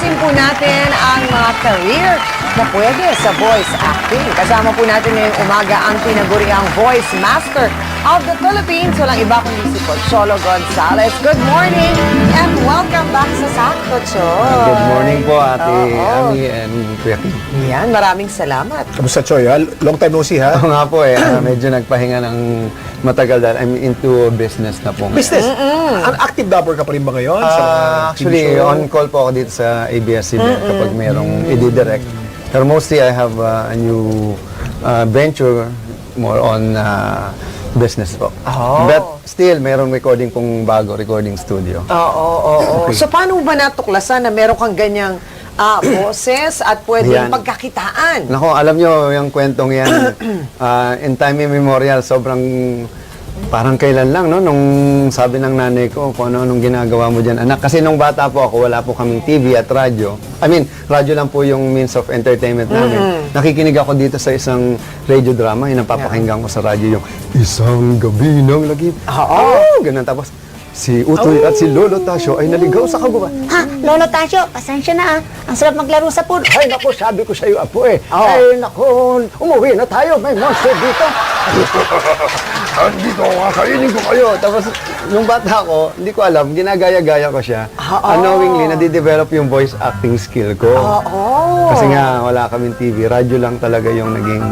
Ayusin po natin ang mga career na pwede sa voice acting. Kasama po natin ngayong umaga ang tinaguriang voice master of the Philippines. Walang iba kundi si Pocholo Gonzales. Good morning and welcome back sa Sakto Choy. Good morning po, Ate Oo. Ami and Kuya Kim. Yan, maraming salamat. Kamusta, Choy? Long time no see, ha? Ako nga po medyo nagpahinga ng matagal dahil I'm into business na po. Business. Ang active dabber ka pa rin ba ngayon? sa mga TV Actually, show? on call po ako dito sa ABS-CBN kapag merong i-direct. Pero mostly I have a new venture more on business po. Oh. But still, merong recording pong bago, recording studio. Oo. So, paano ba natuklasan na meron kang ganyang boses at pwedeng Yan. pagkakitaan? Nako, alam nyo, yung kwentong yan, in time immemorial, sobrang parang kailan lang, no? Nung sabi ng nanay ko, kung ano-anong ginagawa mo dyan, anak. Kasi nung bata po ako, wala po kaming TV at radyo. I mean, radyo lang po yung means of entertainment namin. Nakikinig ako dito sa isang radio drama, yung napapakinggan ko sa radyo yung Isang Gabi ng Lagim. Oo. Ganun. Tapos, si Utoy at si Lolo Tasyo ay naligaw sa kaguban. Ha, Lolo Tasyo, pasensya na ah. Ang sarap maglaro sa pool. Ay, naku, sabi ko sa'yo, apo Oo. Ay, naku, umuwi na tayo. May monster dito. Andito, kakainin ko kayo. Tapos, nung bata ko, hindi ko alam, ginagaya-gaya ko siya. Unknowingly, nadidevelop yung voice acting skill ko. Oo. Kasi nga, wala kaming TV. Radyo lang talaga yung naging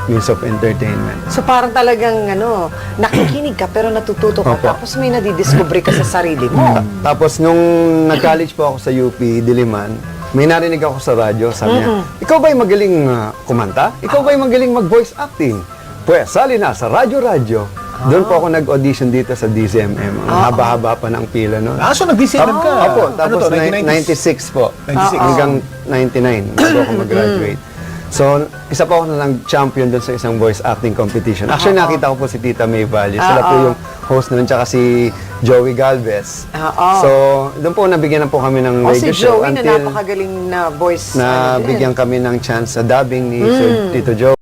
means of entertainment. So parang talagang nakikinig ka pero natututo ka Opo. tapos may nadidiscover ka sa sarili mo. Tapos, nung nag-college po ako sa UP, Diliman, may narinig ako sa radyo, sabi niya, ikaw ba'y magaling kumanta? Ikaw ba'y magaling mag-voice acting? Pues, sali na sa radyo-radyo. Doon po ako nag-audition dito sa DZMM. Ang haba-haba pa ng pila noon. So nag-DCM ka? Opo, tapos Ano to, 96 po. 96? Hanggang 99 bago ako mag-graduate. So, isa pa ako na lang champion doon sa isang voice acting competition. Actually, nakita ko po si Tita May Valle. Sila po yung host noon, tsaka si Joey Galvez. So, doon po nabigyan na po kami ng O radio si show Joey na until napakagaling na voice. nabigyan kami ng chance sa dubbing ni Sir Tito Joe.